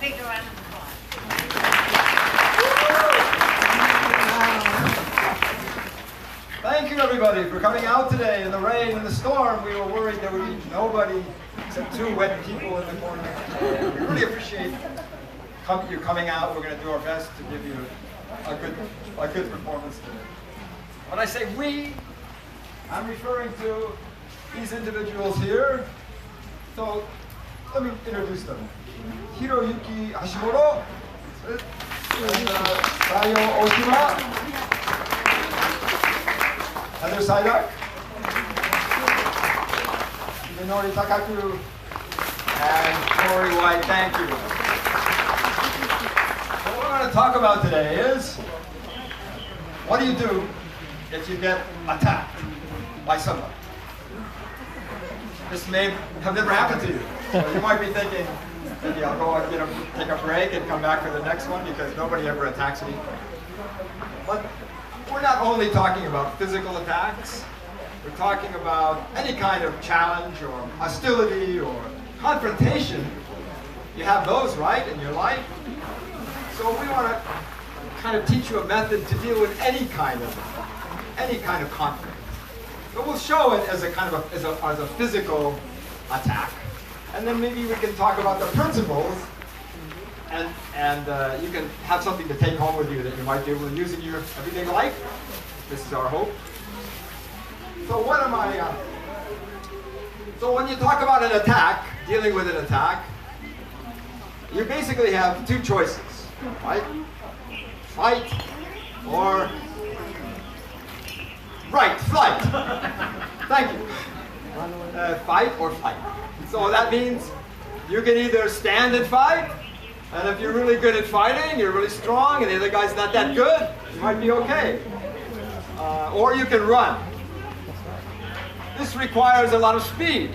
big round of applause. Thank you, everybody, for coming out today in the rain and the storm. We were worried there would be nobody except two wet people in the corner. We really appreciate you coming out. We're going to do our best to give you a good performance today. When I say we, I'm referring to these individuals here. So let me introduce them. Hiroyuki Hashimoto and Sayo Oshima. Heather Saidak, Minori Takaku, and Corey White. Thank you. So what we're going to talk about today is, what do you do if you get attacked by somebody? This may have never happened to you. So you might be thinking, maybe I'll go and take a break and come back for the next one because nobody ever attacks me. But we're not only talking about physical attacks, we're talking about any kind of challenge or hostility or confrontation. You have those, right, in your life? So we want to kind of teach you a method to deal with any kind of conflict. So we'll show it as a kind of as a physical attack, and then maybe we can talk about the principles. And you can have something to take home with you that you might be able to use in your everyday life. This is our hope. So what am I? So when you talk about an attack, dealing with an attack, you basically have two choices, right? Fight or flight. Thank you. Fight or flight. So that means you can either stand and fight. And if you're really good at fighting, you're really strong, and the other guy's not that good, you might be okay. Or you can run. This requires a lot of speed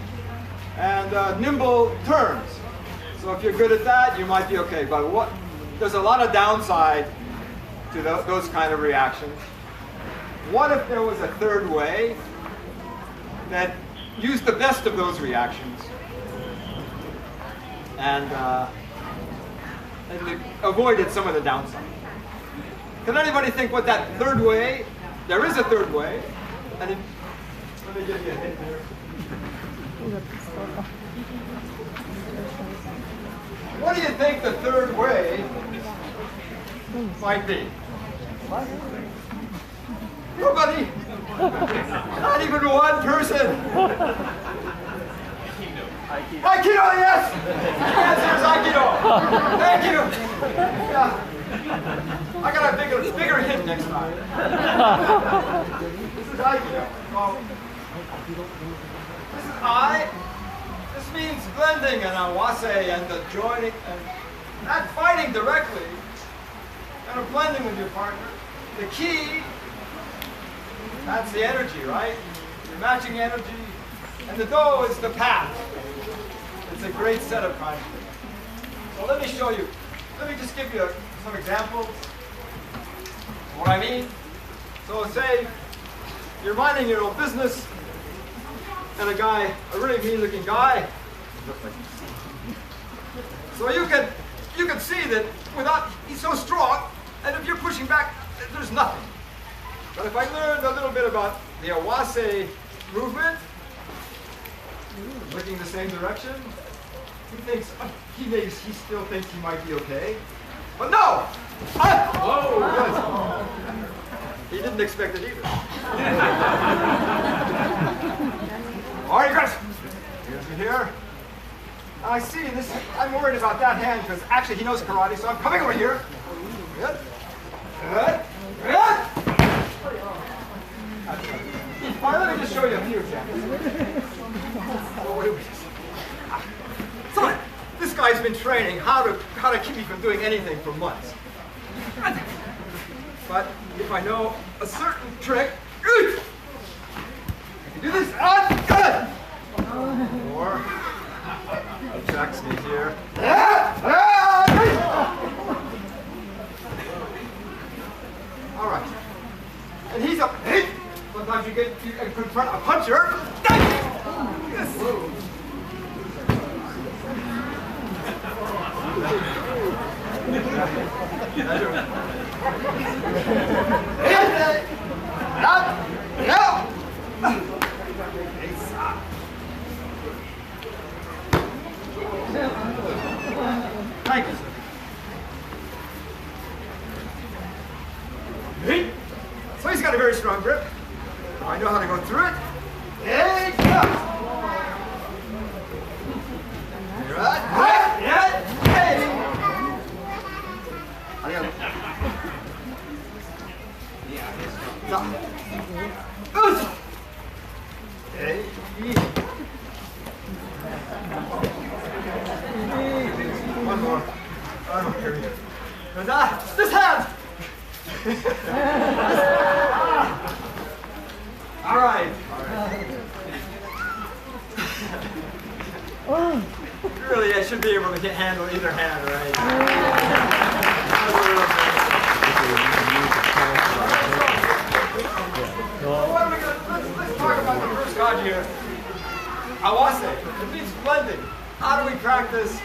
and nimble turns. So if you're good at that, you might be okay. But there's a lot of downside to those kind of reactions. What if there was a third way that used the best of those reactions and avoided some of the downside? Can anybody think what that third way? There is a third way. And let me give you a hint here. What do you think the third way might be? Nobody. Not even one person. Aikido, yes! The answer is Aikido. Thank you. Yeah. I got a bigger hint next time. This is Aikido. Well, this is I. This means blending and awase and the joining and not fighting directly, kind of blending with your partner. The key, that's the energy, right? You're matching energy. And the do is the path. It's a great set of concepts. So let me show you. Let me just give you some examples of what I mean. So say you're minding your own business, and a really mean-looking guy. So you can see that he's so strong, and if you're pushing back, there's nothing. But if I learned a little bit about the awase movement, looking the same direction, he still thinks he might be okay. But no! Whoa! He didn't expect it either. All right, guys. Here's me here. I see this. I'm worried about that hand because actually he knows karate, so I'm coming over here. Good. Good. Good. All right, let me just show you a few examples. So this guy's been training how to keep me from doing anything for months. But if I know a certain trick, I can do this. Or Jack's me here. All right. And he's up. Sometimes you confront a puncher. Yes. Thank you, sir. So he's got a very strong grip. I know how to go through it. Hey, go! Right. Yeah. Hey. Hey. One more. Here we go. This hand. All right. Really, I should be able to handle either hand, right? Let's talk about the first kanji here. Awase. It means blending. How do we practice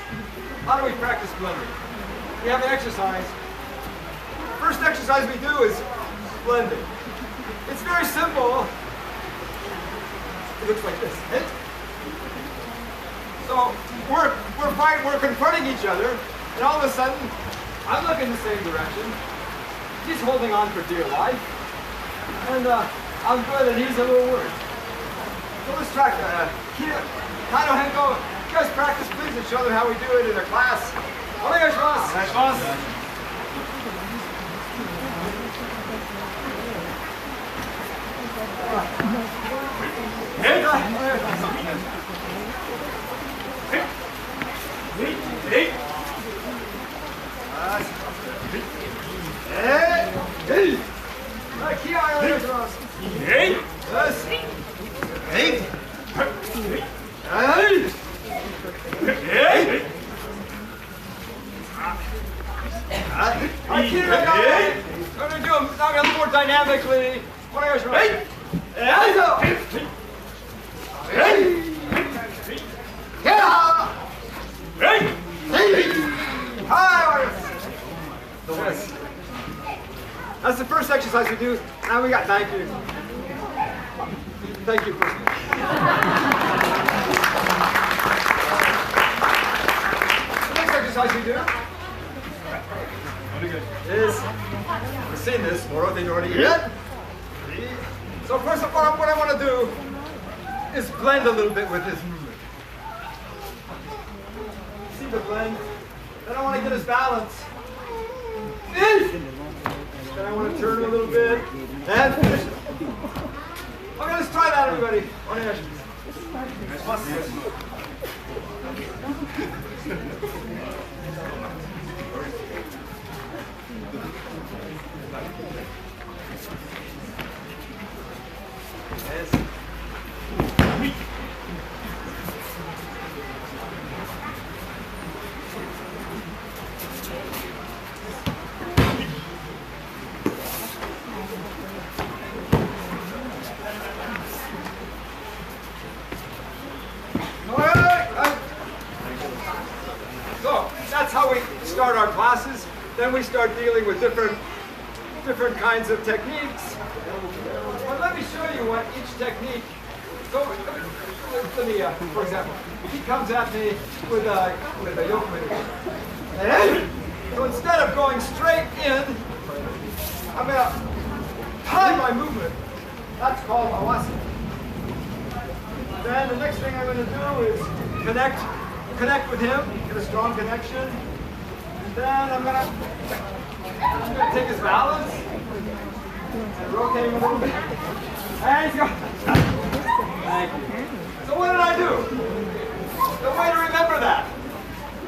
blending? We have an exercise. First exercise we do is blending. It's very simple. It looks like this. Hit. So we're confronting each other, and all of a sudden, I'm looking the same direction. He's holding on for dear life, and I'm good, and he's a little worried. So let's try Kano Henko. You guys practice, please, and show them how we do it in their class. Onegaishimasu. I'm going to do them now a little more dynamically. That's the first exercise we do. Now we got thank you. Thank you. The next exercise we do is, we've seen this, so first of all, what I want to do is blend a little bit with this movement. See the blend? Then I want to get his balance. Then I want to turn a little bit and finish it. Okay, let's try that, everybody. Yes. So that's how we start our classes. Then we start dealing with different kinds of techniques. But let me show you what each technique. So let me, for example, he comes at me with a yoke maneuver. So instead of going straight in, I'm going to time my movement. That's called awase. Then the next thing I'm going to do is connect with him, get a strong connection. And then I'm going to take his balance and rotate him a little bit. And he's going. Thank you. So what did I do? The way to remember that.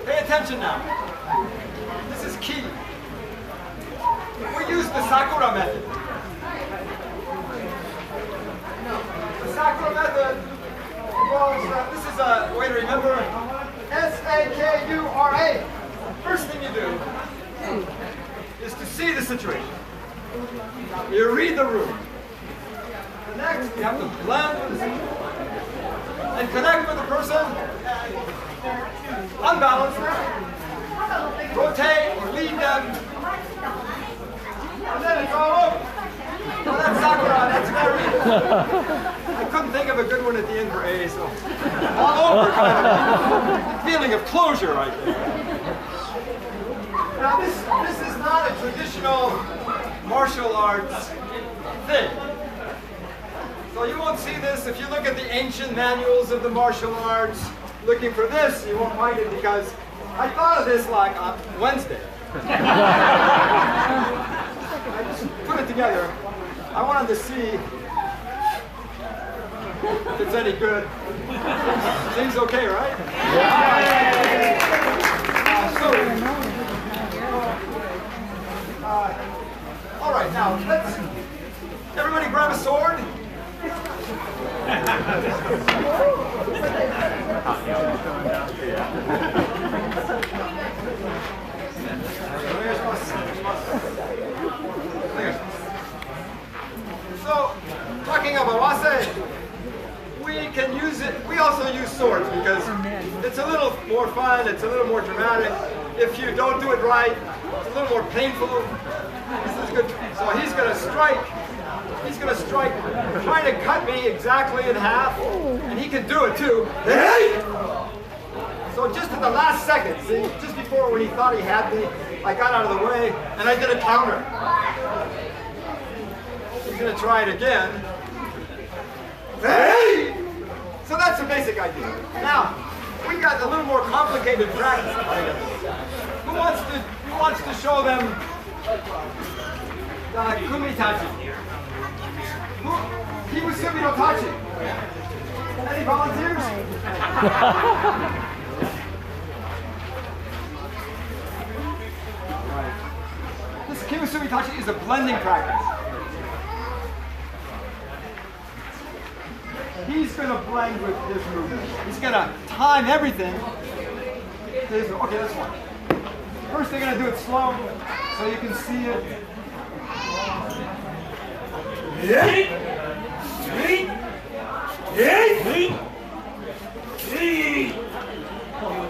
Pay attention now. This is key. We use the Sakura method. The Sakura method involves, this is a way to remember, S-A-K-U-R-A. First thing you do is to see the situation. You read the room. The next, you have to blend with the situation. And connect with the person. Unbalance them. Rotate or lead them I couldn't think of a good one at the end for A, so all over kind of feeling of closure right there. Now this is not a traditional martial arts thing. So you won't see this if you look at the ancient manuals of the martial arts. Looking for this, you won't find it because I thought of this like on Wednesday. I just put it together. I wanted to see if it's any good. Seems okay, right? All right, now let's everybody grab a sword. So, talking about wase, we can use it. We also use swords because it's a little more fun. It's a little more dramatic. If you don't do it right, it's a little more painful. This is good. So he's going to strike. He's going to strike, trying to cut me exactly in half, and he can do it too. So just at the last second, see, just before when he thought he had me, I got out of the way, and I did a counter. He's going to try it again. So that's the basic idea. Now, we got a little more complicated practice. Who wants to show them kumitachi? Kimusumi no tachi. Any volunteers? This Kimusumi tachi is a blending practice. He's going to blend with this movement. He's going to time everything. Okay, this one. First, they're going to do it slow so you can see it.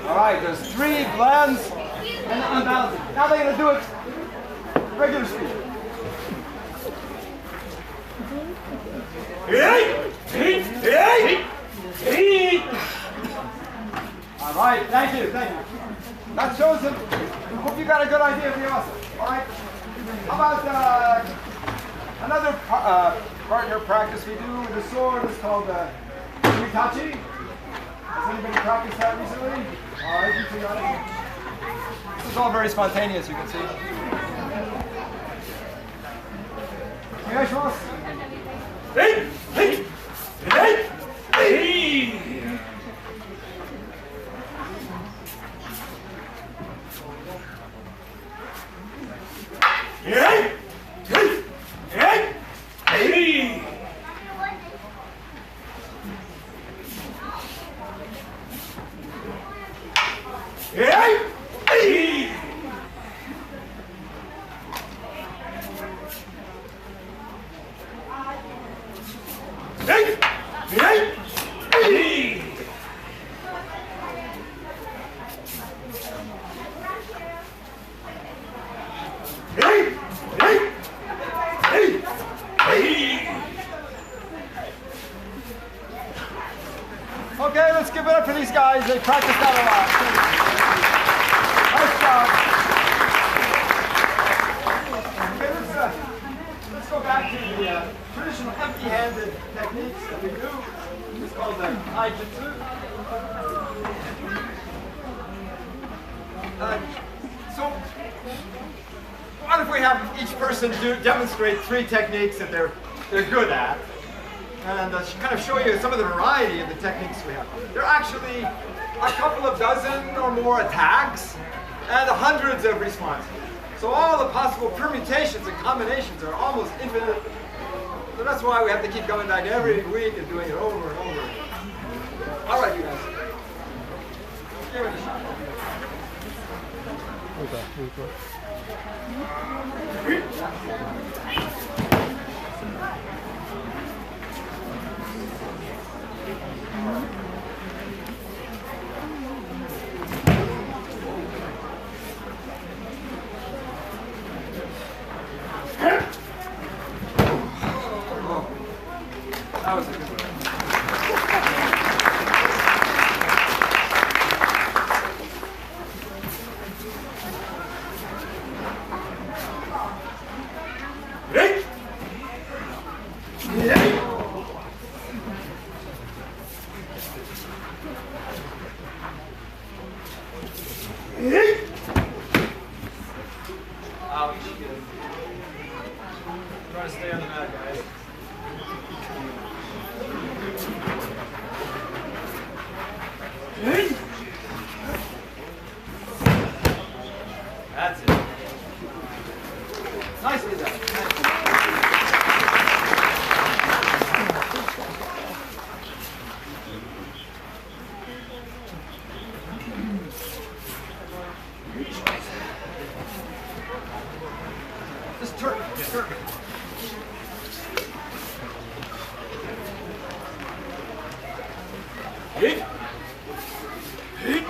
All right, there's 3 blends and unbalancing. Now they're going to do it regular speed. All right, thank you. That shows him. I hope you got a good idea of the awesome. All right. How about another partner practice we do with the sword is called kumitachi. Has anybody practiced that recently? All right, you got it. This is all very spontaneous, you can see. Onegaishimasu. Okay, let's give it up for these guys. They practiced that a lot. Nice job. Okay, let's go back to the traditional empty-handed techniques that we do. It's called the Aikido. So, what if we have each person demonstrate 3 techniques that they're good at? And kind of show you some of the variety of the techniques we have. There are actually a couple of dozen or more attacks and hundreds of responses. So all the possible permutations and combinations are almost infinite. So that's why we have to keep coming back every week and doing it over and over. All right, you guys. Give it a shot. That's it. Nicely done. Just turn. Just turn. Hit. Hit.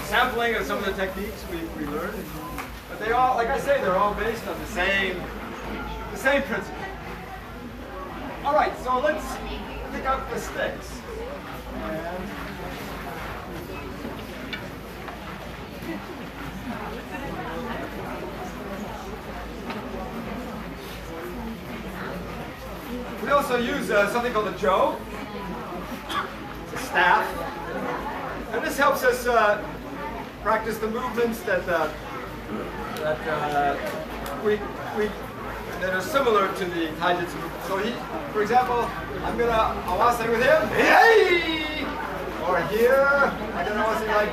Sampling of some of the techniques we learned, but they all, like I say, they're all based on the same principle. All right, so let's pick up the sticks. And we also use something called a jo. It's a staff. And this helps us practice the movements that are similar to the taijutsu movement. So for example, I'm gonna awase with him, hey! Or here, I'm gonna awase like,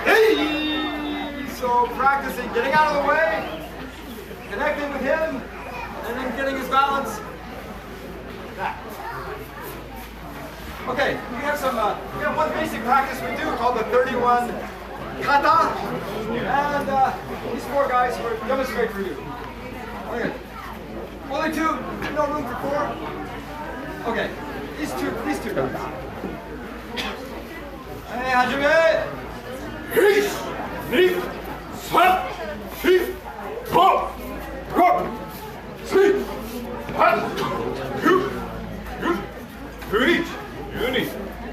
hey! So practicing getting out of the way, connecting with him, and then getting his balance. That. Okay, we have one basic practice we do called the 31 kata, and these four guys will demonstrate for you. Okay, only two, no room for four. Okay, these two guys. Hey, hajime! Hit. Hit. Sat. Hit. Go. Go. Sleep. Hat. You. You. Reach. Uni,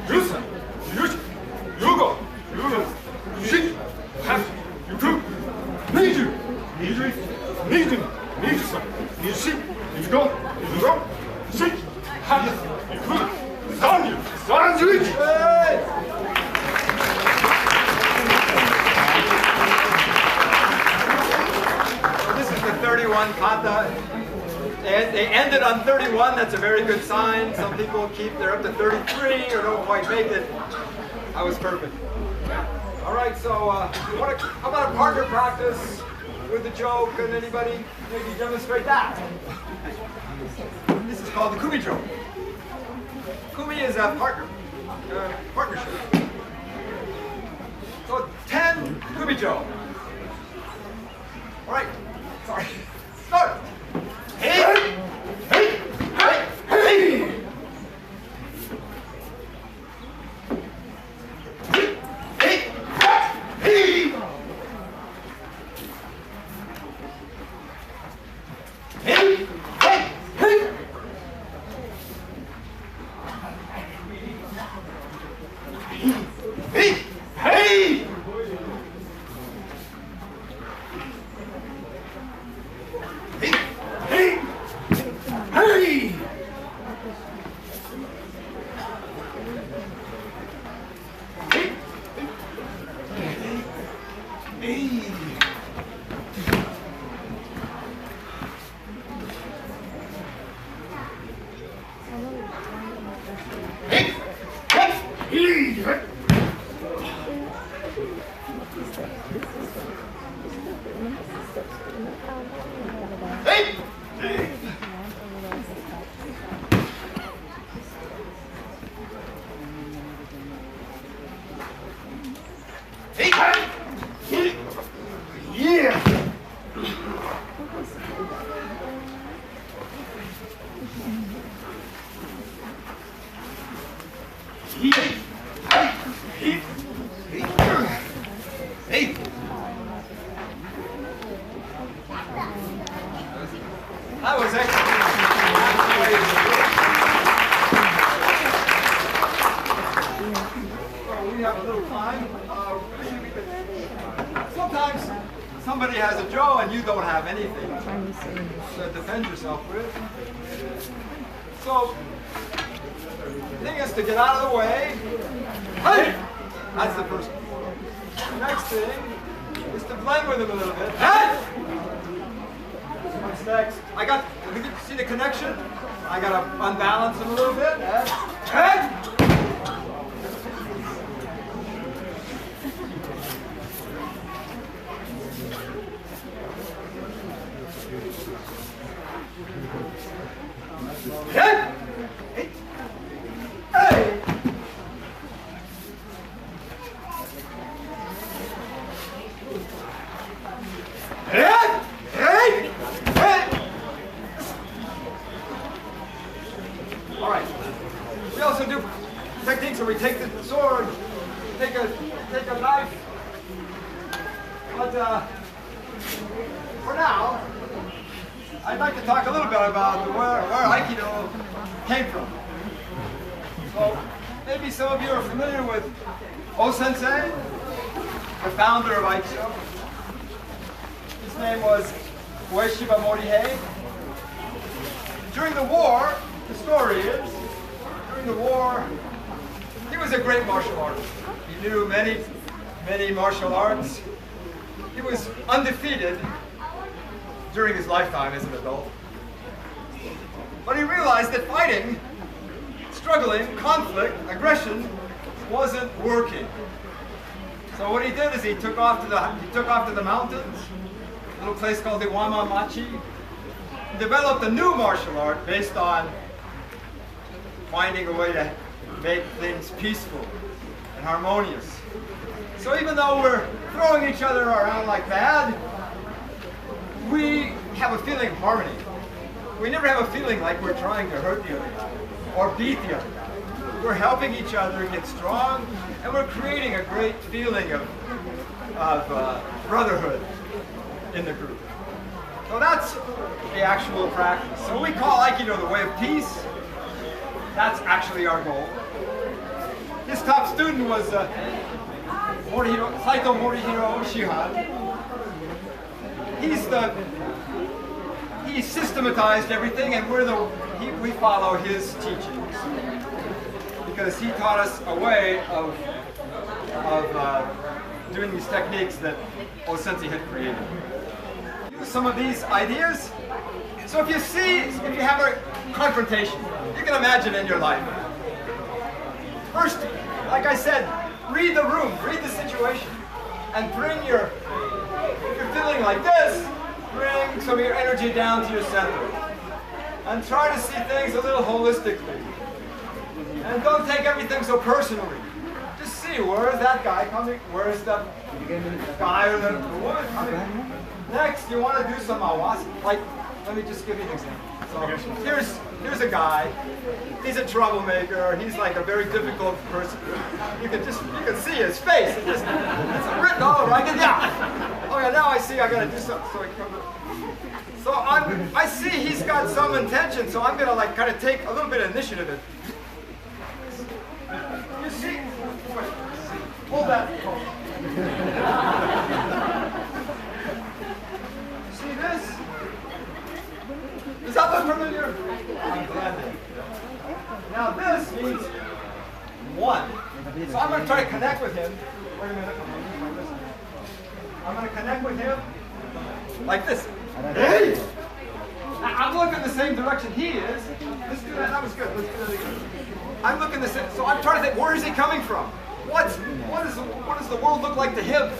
Yusa, Yush, Yugo, Yugo, Shit, Hat, Yuku, Niju, Niju, Niju, Niju, Nishi, Yugo, Yugo, Shit, Hat, Yuku, Sanju, Sanju. This is the 31 kata. They ended on 31, that's a very good sign. Some people they're up to 33 or don't quite make it. I was perfect. All right, so how about a partner practice with the jo? Can anybody maybe demonstrate that? This is called the kumi jo. Kumi is a partnership. So 10 kumi jo. All right, sorry, start. Hey! Hey! Hey! Hey! Hey! Hey! Hey! Hey! That was excellent. So we have a little time. Sometimes somebody has a jaw and you don't have anything to defend yourself with. So the thing is to get out of the way. Hey! That's the first one. The next thing is to blend with him a little bit. Hey! What's next? See the connection? I gotta unbalance him a little bit. Hey! Hey! Hey! All right. We also do techniques where we take the sword, take a knife. But for now, I'd like to talk a little bit about where Aikido came from. So maybe some of you are familiar with O-sensei, the founder of Aikido. His name was Ueshiba Morihei. During the war, the story is, during the war, he was a great martial artist. He knew many, many martial arts. He was undefeated during his lifetime as an adult. But he realized that fighting, struggling, conflict, aggression wasn't working. So what he did is he took off to the mountains, a little place called the Wamamachi, developed a new martial art based on finding a way to make things peaceful and harmonious. So even though we're throwing each other around like mad, we have a feeling of harmony. We never have a feeling like we're trying to hurt the other guy or beat the other guy. We're helping each other get strong, and we're creating a great feeling of brotherhood in the group. So that's the actual practice. So we call Aikido the way of peace. That's actually our goal. His top student was Saito Morihiro Shihan. He systematized everything, and we follow his teachings because he taught us a way of doing these techniques that O-sensei had created. Use some of these ideas. So if you have a confrontation, you can imagine in your life. First, like I said, read the room, read the situation, and if you're feeling like this, bring some of your energy down to your center. And try to see things a little holistically. And don't take everything so personally. Just see, where is that guy coming? Where is the guy or the woman coming? Next, you want to do some awasi. Like, let me just give you an example. So here's a guy. He's a troublemaker. He's like a very difficult person. You can see his face. It's written all over. Oh yeah, now I see I gotta do something. So I see he's got some intention. So I'm gonna like kind of take a little bit of initiative. You see, hold that. See this? Does that look familiar? I'm glad that. Now this means 1. So I'm going to try to connect with him. Wait a minute. I'm going to connect with him like this. Hey! I'm looking the same direction he is. Let's do that. That was good. Let's do that again. I'm looking the same. So I'm trying to think, where is he coming from? What does the world look like to him?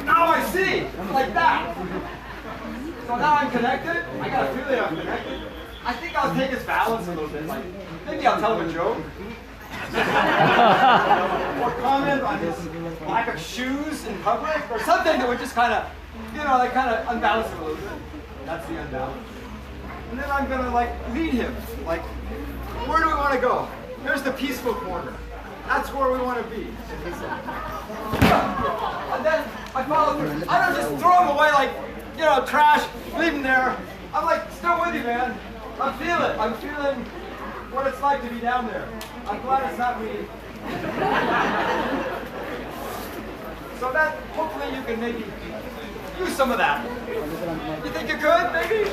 Now I see. Like that. So now I'm connected. I got a feeling I'm connected. I think I'll take his balance a little bit. Like, maybe I'll tell him a joke. Or comment on his lack of shoes in public, or something that would just kind of, like kind of unbalance him a little bit. That's the unbalance. And then I'm gonna like lead him. Like, where do we want to go? Here's the peaceful corner. That's where we want to be. And then I follow through. I don't just throw him away like, trash, leave him there. I'm like, still with you, man. I'm feeling what it's like to be down there. I'm glad it's not me. So that, hopefully you can maybe use some of that. You think you could, maybe?